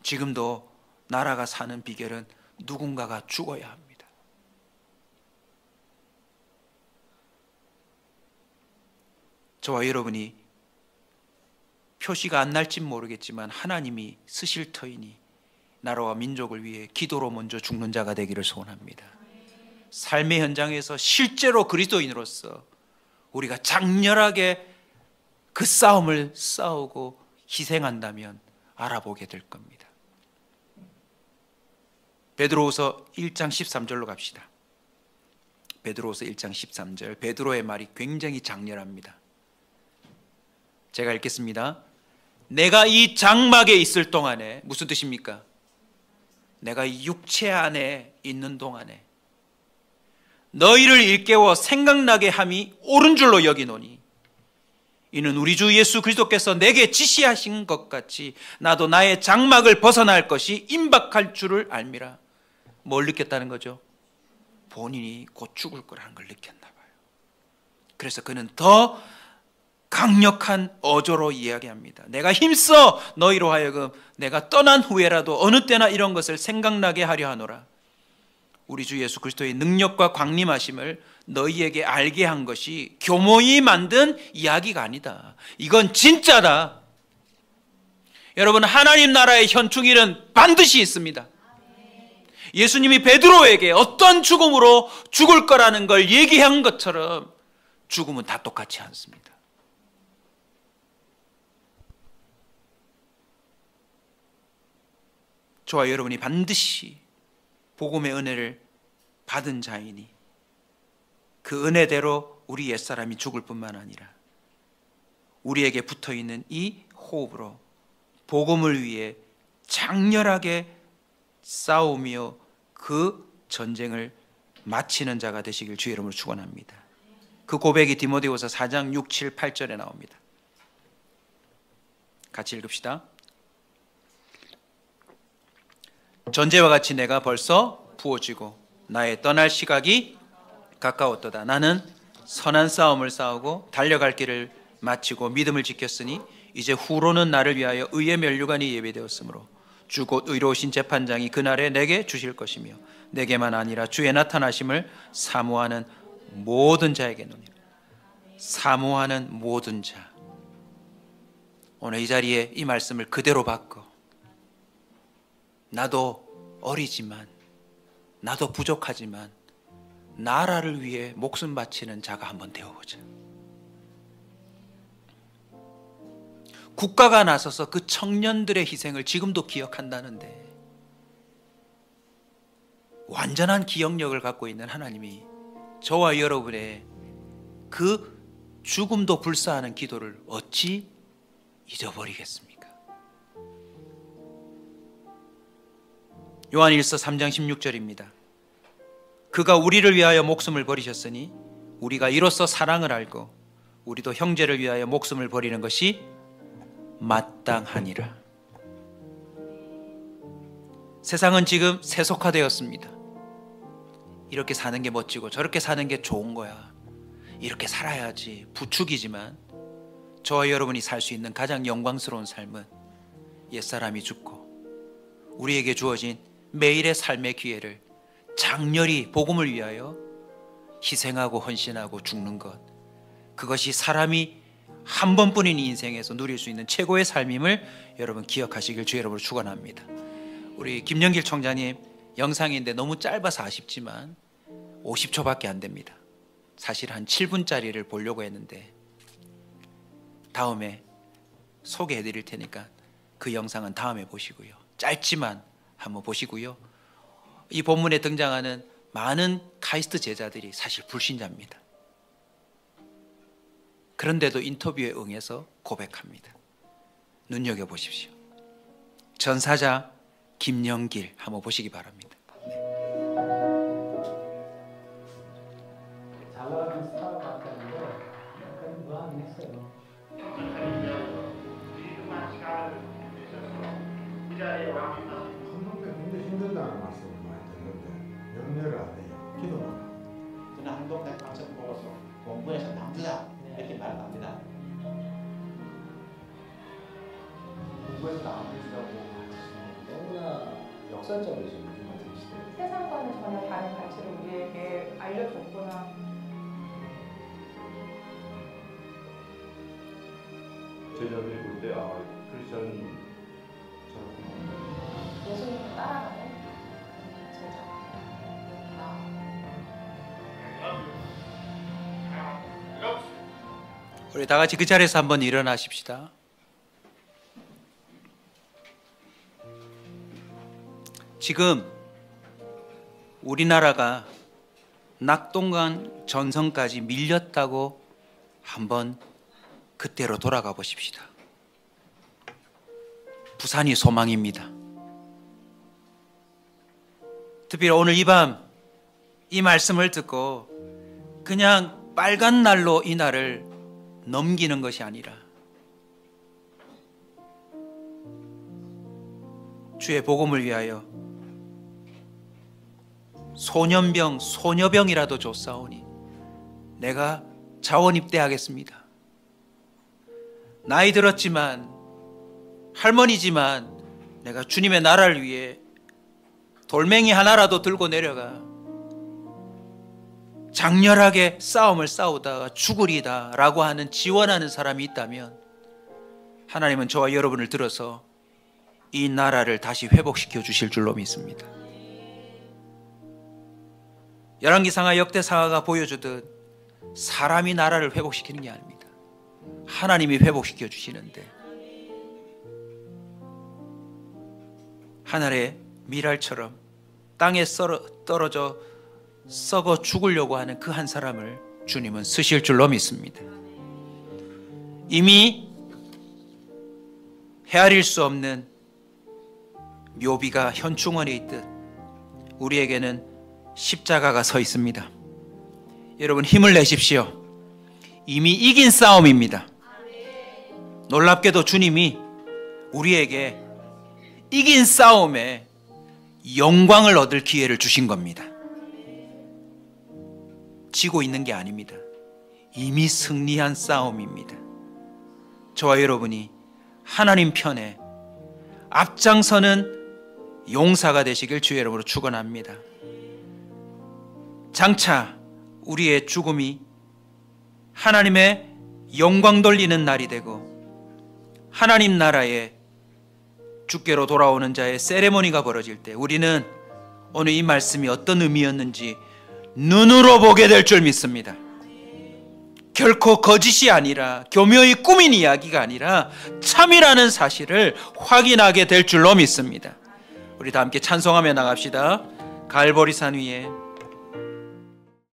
S1: 지금도 나라가 사는 비결은 누군가가 죽어야 합니다. 저와 여러분이 표시가 안 날진 모르겠지만 하나님이 쓰실 터이니 나라와 민족을 위해 기도로 먼저 죽는 자가 되기를 소원합니다. 삶의 현장에서 실제로 그리스도인으로서 우리가 장렬하게 그 싸움을 싸우고 희생한다면 알아보게 될 겁니다. 베드로후서 1장 13절로 갑시다. 베드로후서 1장 13절, 베드로의 말이 굉장히 장렬합니다. 제가 읽겠습니다. 내가 이 장막에 있을 동안에, 무슨 뜻입니까? 내가 이 육체 안에 있는 동안에 너희를 일깨워 생각나게 함이 옳은 줄로 여기노니 이는 우리 주 예수 그리스도께서 내게 지시하신 것 같이 나도 나의 장막을 벗어날 것이 임박할 줄을 알미라. 뭘 느꼈다는 거죠? 본인이 곧 죽을 거라는 걸 느꼈나 봐요. 그래서 그는 더 강력한 어조로 이야기합니다. 내가 힘써 너희로 하여금 내가 떠난 후에라도 어느 때나 이런 것을 생각나게 하려 하노라. 우리 주 예수 그리스도의 능력과 광림하심을 너희에게 알게 한 것이 교모이 만든 이야기가 아니다. 이건 진짜다. 여러분, 하나님 나라의 현충일은 반드시 있습니다. 예수님이 베드로에게 어떤 죽음으로 죽을 거라는 걸 얘기한 것처럼 죽음은 다 똑같지 않습니다. 저와 여러분이 반드시 복음의 은혜를 받은 자이니 그 은혜대로 우리 옛사람이 죽을 뿐만 아니라 우리에게 붙어있는 이 호흡으로 복음을 위해 장렬하게 싸우며 그 전쟁을 마치는 자가 되시길 주의 이름으로 축원합니다. 그 고백이 디모데후서 4장 6, 7, 8절에 나옵니다. 같이 읽읍시다. 전제와 같이 내가 벌써 부어지고 나의 떠날 시각이 가까웠도다. 나는 선한 싸움을 싸우고 달려갈 길을 마치고 믿음을 지켰으니 이제 후로는 나를 위하여 의의 면류관이 예비되었으므로 주 곧 의로우신 재판장이 그날에 내게 주실 것이며 내게만 아니라 주의 나타나심을 사모하는 모든 자에게노니라. 사모하는 모든 자. 오늘 이 자리에 이 말씀을 그대로 받고 나도 어리지만 나도 부족하지만 나라를 위해 목숨 바치는 자가 한번 되어보자. 국가가 나서서 그 청년들의 희생을 지금도 기억한다는데, 완전한 기억력을 갖고 있는 하나님이 저와 여러분의 그 죽음도 불사하는 기도를 어찌 잊어버리겠습니까? 요한일서 3장 16절입니다. 그가 우리를 위하여 목숨을 버리셨으니 우리가 이로써 사랑을 알고 우리도 형제를 위하여 목숨을 버리는 것이 마땅하니라. 세상은 지금 세속화되었습니다. 이렇게 사는 게 멋지고 저렇게 사는 게 좋은 거야, 이렇게 살아야지 부축이지만, 저와 여러분이 살 수 있는 가장 영광스러운 삶은 옛사람이 죽고 우리에게 주어진 매일의 삶의 기회를 장렬히 복음을 위하여 희생하고 헌신하고 죽는 것, 그것이 사람이 한 번뿐인 인생에서 누릴 수 있는 최고의 삶임을 여러분 기억하시길 주 여러분을 축원합니다. 우리 김영길 총장님 영상인데 너무 짧아서 아쉽지만 50초밖에 안 됩니다. 사실 한 7분짜리를 보려고 했는데 다음에 소개해 드릴 테니까 그 영상은 다음에 보시고요. 짧지만 한번 보시고요. 이 본문에 등장하는 많은 카이스트 제자들이 사실 불신자입니다. 그런데도 인터뷰에 응해서 고백합니다. 눈여겨보십시오. 전사자 김영길 한번 보시기 바랍니다.
S3: 잘 나가는 스타일 같았는데 약간 무한히 했어요.
S4: 한동대 굉장히 힘들다는 말씀을 많이 듣는데 염려를 안 해요. 기도만.
S5: 저는 한동대 강점 보고서 공부해서 남주다 이렇게 말합니다.
S3: 공부에서 나아지라고 너무나 역설적이죠. 요즘 같은 시대에.
S6: 세상과는 전혀 다른 가치를 우리에게 알려줬구나.
S7: 제자들이 볼 때 크리스천 저렇게
S6: 예수님을 따라가는 제자.
S1: 우리 다 같이 그 자리에서 한번 일어나십시다. 지금 우리나라가 낙동강 전선까지 밀렸다고 한번 그때로 돌아가 보십시다. 부산이 소망입니다. 특별히 오늘 이 밤 이 말씀을 듣고 그냥 빨간 날로 이 날을 넘기는 것이 아니라 주의 복음을 위하여 소년병 소녀병이라도 줬사오니 내가 자원 입대하겠습니다. 나이 들었지만 할머니지만 내가 주님의 나라를 위해 돌멩이 하나라도 들고 내려가 장렬하게 싸움을 싸우다가 죽으리다 라고 하는 지원하는 사람이 있다면 하나님은 저와 여러분을 들어서 이 나라를 다시 회복시켜 주실 줄로 믿습니다. 열왕기상하 역대상하가 보여주듯 사람이 나라를 회복시키는 게 아닙니다. 하나님이 회복시켜 주시는데, 하늘의 밀알처럼 땅에 떨어져 썩어 죽으려고 하는 그 한 사람을 주님은 쓰실 줄로 믿습니다. 이미 헤아릴 수 없는 묘비가 현충원에 있듯 우리에게는 십자가가 서 있습니다. 여러분 힘을 내십시오. 이미 이긴 싸움입니다. 놀랍게도 주님이 우리에게 이긴 싸움에 영광을 얻을 기회를 주신 겁니다. 지고 있는 게 아닙니다. 이미 승리한 싸움입니다. 저와 여러분이 하나님 편에 앞장서는 용사가 되시길 주의 이름으로 축원합니다. 장차 우리의 죽음이 하나님의 영광 돌리는 날이 되고 하나님 나라의 주께로 돌아오는 자의 세레모니가 벌어질 때 우리는 오늘 이 말씀이 어떤 의미였는지 눈으로 보게 될 줄 믿습니다. 결코 거짓이 아니라 교묘히 꾸민 이야기가 아니라 참이라는 사실을 확인하게 될 줄로 믿습니다. 우리 다 함께 찬송하며 나갑시다. 갈보리산 위에